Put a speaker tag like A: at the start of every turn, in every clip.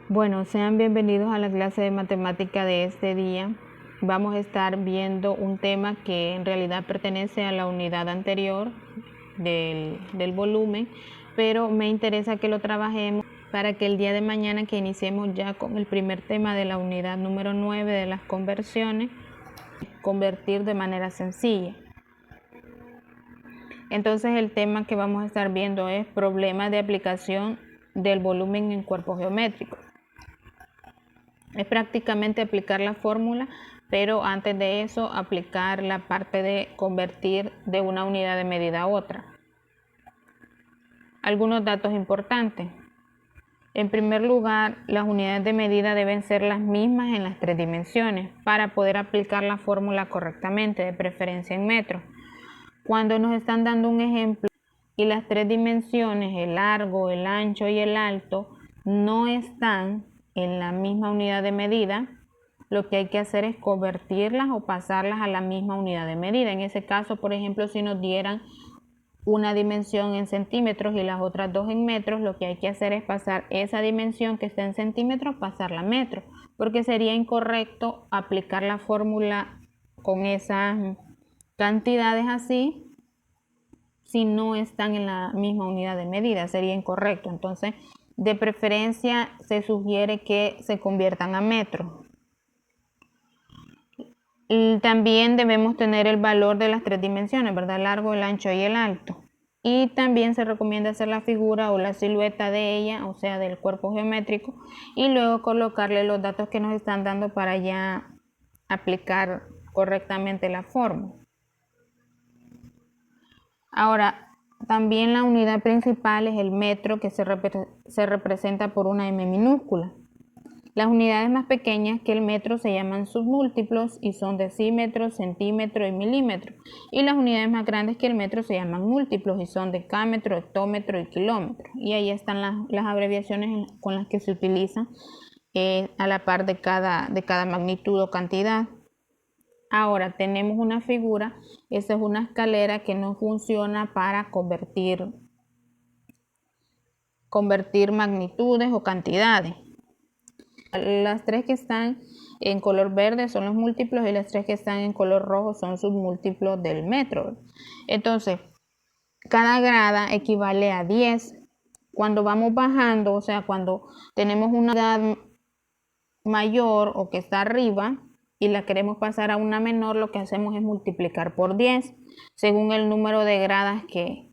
A: Bueno, sean bienvenidos a la clase de matemática de este día. Vamos a estar viendo un tema que en realidad pertenece a la unidad anterior del volumen, pero me interesa que lo trabajemos para que el día de mañana que iniciemos ya con el primer tema de la unidad número 9 de las conversiones, convertir de manera sencilla. Entonces el tema que vamos a estar viendo es problemas de aplicación del volumen en cuerpos geométricos. Es prácticamente aplicar la fórmula, pero antes de eso aplicar la parte de convertir de una unidad de medida a otra. Algunos datos importantes. En primer lugar, las unidades de medida deben ser las mismas en las tres dimensiones para poder aplicar la fórmula correctamente, de preferencia en metros. Cuando nos están dando un ejemplo y las tres dimensiones, el largo, el ancho y el alto, no están en la misma unidad de medida, lo que hay que hacer es convertirlas o pasarlas a la misma unidad de medida. En ese caso, por ejemplo, si nos dieran una dimensión en centímetros y las otras dos en metros, lo que hay que hacer es pasar esa dimensión que está en centímetros, pasarla a metros, porque sería incorrecto aplicar la fórmula con esas cantidades así si no están en la misma unidad de medida, sería incorrecto. Entonces, de preferencia se sugiere que se conviertan a metros. Y también debemos tener el valor de las tres dimensiones, ¿verdad? El largo, el ancho y el alto. Y también se recomienda hacer la figura o la silueta de ella, o sea, del cuerpo geométrico, y luego colocarle los datos que nos están dando para ya aplicar correctamente la fórmula. Ahora, también la unidad principal es el metro, que se representa por una M minúscula. Las unidades más pequeñas que el metro se llaman submúltiplos y son decímetros, centímetros y milímetros. Y las unidades más grandes que el metro se llaman múltiplos y son decámetro, hectómetro y kilómetro. Y ahí están las abreviaciones con las que se utilizan a la par de cada magnitud o cantidad. Ahora tenemos una figura, esta es una escalera que no funciona para convertir magnitudes o cantidades. Las tres que están en color verde son los múltiplos y las tres que están en color rojo son submúltiplos del metro. Entonces, cada grada equivale a 10. Cuando vamos bajando, o sea, cuando tenemos una unidad mayor o que está arriba y la queremos pasar a una menor, lo que hacemos es multiplicar por 10 según el número de gradas que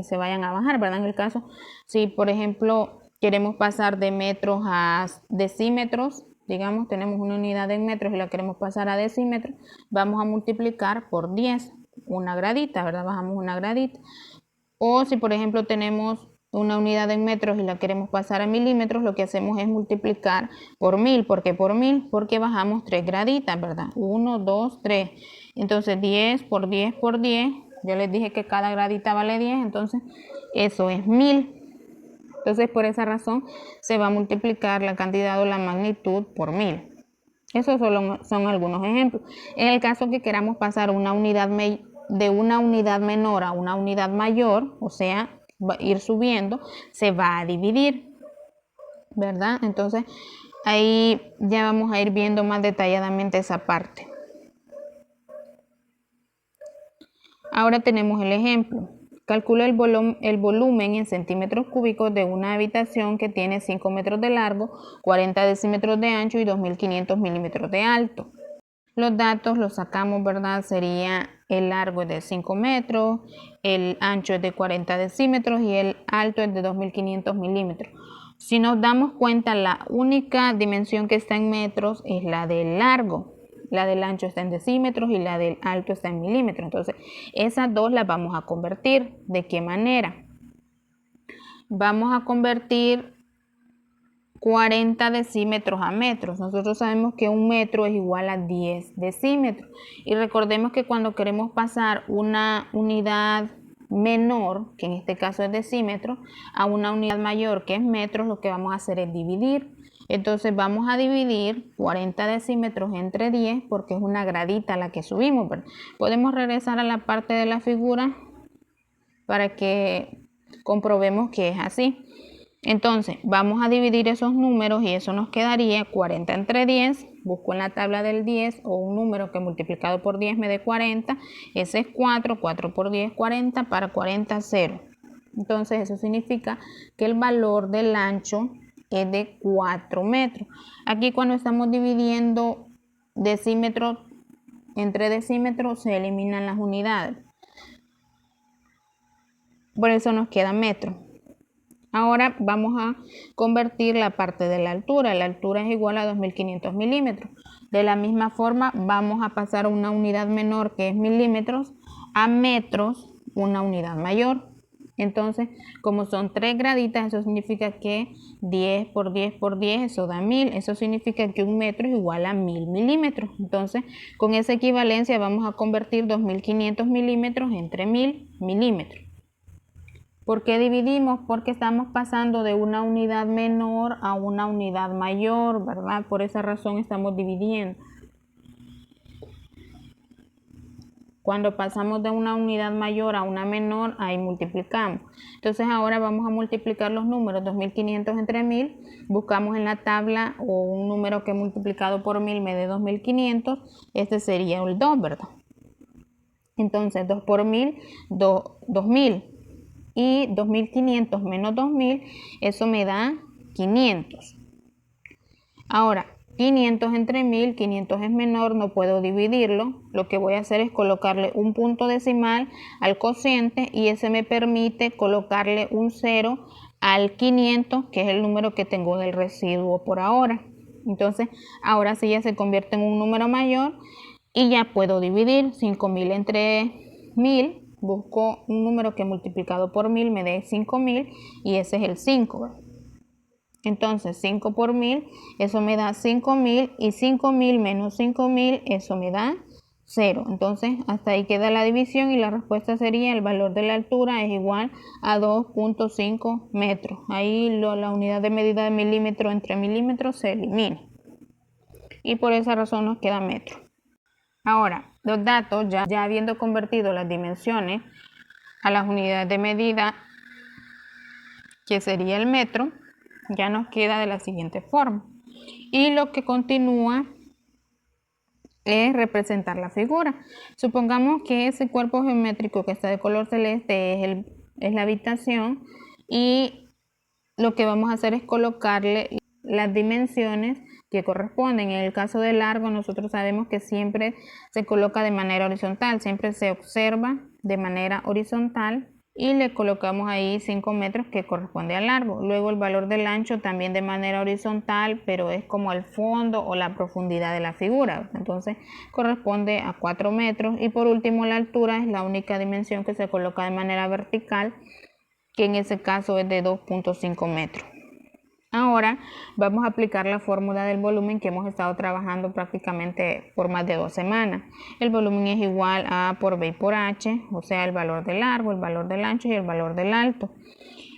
A: se vayan a bajar, ¿verdad? En el caso, si por ejemplo queremos pasar de metros a decímetros, digamos, tenemos una unidad en metros y la queremos pasar a decímetros, vamos a multiplicar por 10, una gradita, ¿verdad? Bajamos una gradita. O si por ejemplo tenemos una unidad en metros y la queremos pasar a milímetros, lo que hacemos es multiplicar por 1000. ¿Por qué por 1000? Porque bajamos 3 graditas, ¿verdad? 1, 2, 3. Entonces 10 por 10 por 10, yo les dije que cada gradita vale 10, entonces eso es 1000. Entonces por esa razón se va a multiplicar la cantidad o la magnitud por 1000. Esos solo son algunos ejemplos. En el caso que queramos pasar una unidad de una unidad menor a una unidad mayor, o sea, va a ir subiendo, se va a dividir, ¿verdad? Entonces ahí ya vamos a ir viendo más detalladamente esa parte. Ahora tenemos el ejemplo. Calcula el volumen en centímetros cúbicos de una habitación que tiene 5 metros de largo, 40 decímetros de ancho y 2500 milímetros de alto. Los datos los sacamos, ¿verdad? Sería el largo es de 5 metros, el ancho es de 40 decímetros y el alto es de 2500 milímetros. Si nos damos cuenta, la única dimensión que está en metros es la del largo. La del ancho está en decímetros y la del alto está en milímetros. Entonces, esas dos las vamos a convertir. ¿De qué manera? Vamos a convertir 40 decímetros a metros. Nosotros sabemos que un metro es igual a 10 decímetros. Y recordemos que cuando queremos pasar una unidad menor, que en este caso es decímetro, a una unidad mayor que es metros, lo que vamos a hacer es dividir. Entonces vamos a dividir 40 decímetros entre 10 porque es una gradita la que subimos, ¿verdad? Podemos regresar a la parte de la figura para que comprobemos que es así. Entonces vamos a dividir esos números y eso nos quedaría 40 entre 10. Busco en la tabla del 10 o un número que multiplicado por 10 me dé 40. Ese es 4, 4 por 10 40, para 40 0. Entonces eso significa que el valor del ancho es de 4 metros. Aquí cuando estamos dividiendo decímetros entre decímetros se eliminan las unidades. Por eso nos queda metro. Ahora vamos a convertir la parte de la altura. La altura es igual a 2500 milímetros. De la misma forma vamos a pasar a una unidad menor que es milímetros a metros, una unidad mayor. Entonces, como son 3 graditas, eso significa que 10 por 10 por 10, eso da 1000. Eso significa que un metro es igual a 1000 milímetros. Entonces, con esa equivalencia vamos a convertir 2500 milímetros entre 1000 milímetros. ¿Por qué dividimos? Porque estamos pasando de una unidad menor a una unidad mayor, ¿verdad? Por esa razón estamos dividiendo. Cuando pasamos de una unidad mayor a una menor, ahí multiplicamos. Entonces ahora vamos a multiplicar los números 2500 entre 1000. Buscamos en la tabla o un número que multiplicado por 1000 me dé 2500. Este sería el 2, ¿verdad? Entonces 2 por 1000, 2000. Y 2500 menos 2000, eso me da 500. Ahora, 500 entre 1000, 500 es menor, no puedo dividirlo. Lo que voy a hacer es colocarle un punto decimal al cociente y ese me permite colocarle un 0 al 500, que es el número que tengo del residuo por ahora. Entonces, ahora sí ya se convierte en un número mayor y ya puedo dividir 5000 entre 1000. Busco un número que multiplicado por 1000 me dé 5000 y ese es el 5. Entonces 5 por 1000, eso me da 5000 y 5000 menos 5000, eso me da 0. Entonces hasta ahí queda la división y la respuesta sería el valor de la altura es igual a 2.5 metros. Ahí la unidad de medida de milímetro entre milímetros se elimina y por esa razón nos queda metro. Ahora, los datos, ya habiendo convertido las dimensiones a las unidades de medida, que sería el metro, ya nos queda de la siguiente forma. Y lo que continúa es representar la figura. Supongamos que ese cuerpo geométrico que está de color celeste es la habitación y lo que vamos a hacer es colocarle las dimensiones que corresponden. En el caso de largo, nosotros sabemos que siempre se coloca de manera horizontal, siempre se observa de manera horizontal y le colocamos ahí 5 metros que corresponde al largo. Luego el valor del ancho también de manera horizontal, pero es como el fondo o la profundidad de la figura. Entonces corresponde a 4 metros. Y por último la altura es la única dimensión que se coloca de manera vertical, que en ese caso es de 2.5 metros. Ahora vamos a aplicar la fórmula del volumen que hemos estado trabajando prácticamente por más de 2 semanas. El volumen es igual a A por B por H, o sea el valor del largo, el valor del ancho y el valor del alto.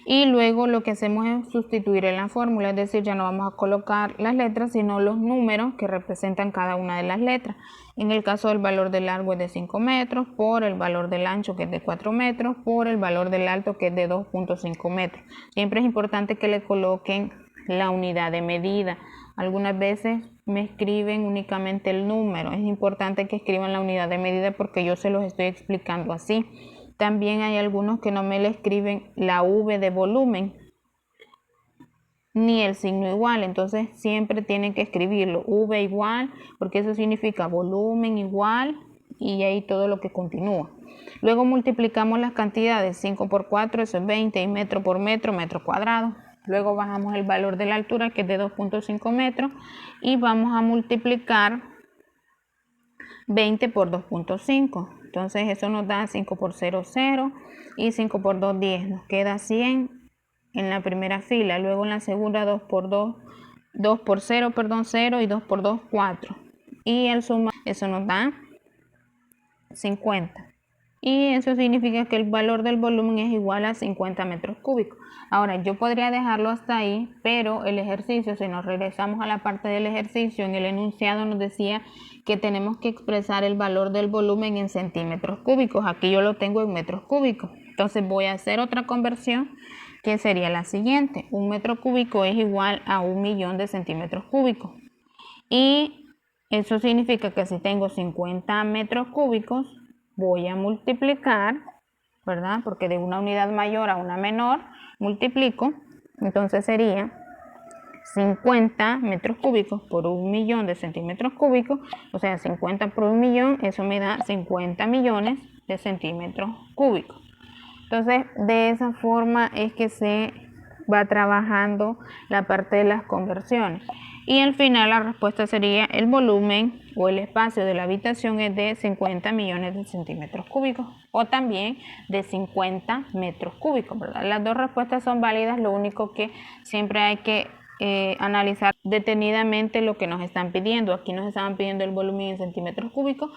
A: Y luego lo que hacemos es sustituir en la fórmula, es decir, ya no vamos a colocar las letras, sino los números que representan cada una de las letras. En el caso del valor del largo es de 5 metros, por el valor del ancho que es de 4 metros, por el valor del alto que es de 2.5 metros. Siempre es importante que le coloquen la unidad de medida. Algunas veces me escriben únicamente el número. Es importante que escriban la unidad de medida porque yo se los estoy explicando así. También hay algunos que no me le escriben la V de volumen ni el signo igual, entonces siempre tienen que escribirlo V igual, porque eso significa volumen igual y ahí todo lo que continúa. Luego multiplicamos las cantidades, 5 por 4, eso es 20, y metro por metro, metro cuadrado. Luego bajamos el valor de la altura, que es de 2.5 metros, y vamos a multiplicar 20 por 2.5. Entonces eso nos da 5 por 0, 0, y 5 por 2, 10. Nos queda 100 en la primera fila. Luego en la segunda 2 por 0, 0, y 2 por 2, 4. Y al sumar eso nos da 50. Y eso significa que el valor del volumen es igual a 50 metros cúbicos. Ahora yo podría dejarlo hasta ahí, pero el ejercicio, si nos regresamos a la parte del ejercicio, en el enunciado nos decía que tenemos que expresar el valor del volumen en centímetros cúbicos. Aquí yo lo tengo en metros cúbicos. Entonces voy a hacer otra conversión que sería la siguiente. 1 metro cúbico es igual a 1.000.000 de centímetros cúbicos. Y eso significa que si tengo 50 metros cúbicos, voy a multiplicar, ¿verdad? Porque de una unidad mayor a una menor, multiplico. Entonces sería 50 metros cúbicos por 1.000.000 de centímetros cúbicos, o sea, 50 por 1.000.000, eso me da 50 millones de centímetros cúbicos. Entonces, de esa forma es que se va trabajando la parte de las conversiones. Y al final la respuesta sería el volumen o el espacio de la habitación es de 50 millones de centímetros cúbicos o también de 50 metros cúbicos, ¿verdad? Las dos respuestas son válidas, lo único que siempre hay que analizar detenidamente lo que nos están pidiendo. Aquí nos estaban pidiendo el volumen en centímetros cúbicos,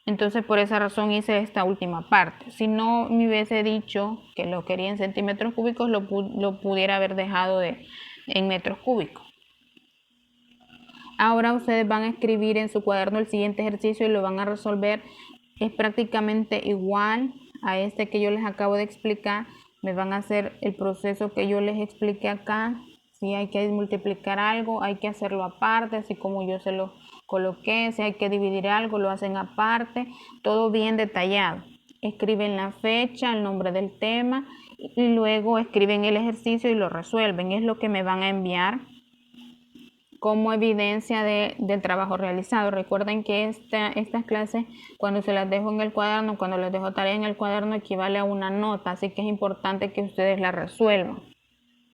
A: entonces por esa razón hice esta última parte. Si no me hubiese dicho que lo quería en centímetros cúbicos, lo pudiera haber dejado en metros cúbicos. Ahora ustedes van a escribir en su cuaderno el siguiente ejercicio y lo van a resolver. Es prácticamente igual a este que yo les acabo de explicar. Me van a hacer el proceso que yo les expliqué acá. Si hay que multiplicar algo, hay que hacerlo aparte, así como yo se lo coloqué. Si hay que dividir algo, lo hacen aparte. Todo bien detallado. Escriben la fecha, el nombre del tema y luego escriben el ejercicio y lo resuelven. Es lo que me van a enviar como evidencia del trabajo realizado. Recuerden que estas clases, cuando se las dejo en el cuaderno, cuando les dejo tarea en el cuaderno, equivale a una nota, así que es importante que ustedes la resuelvan.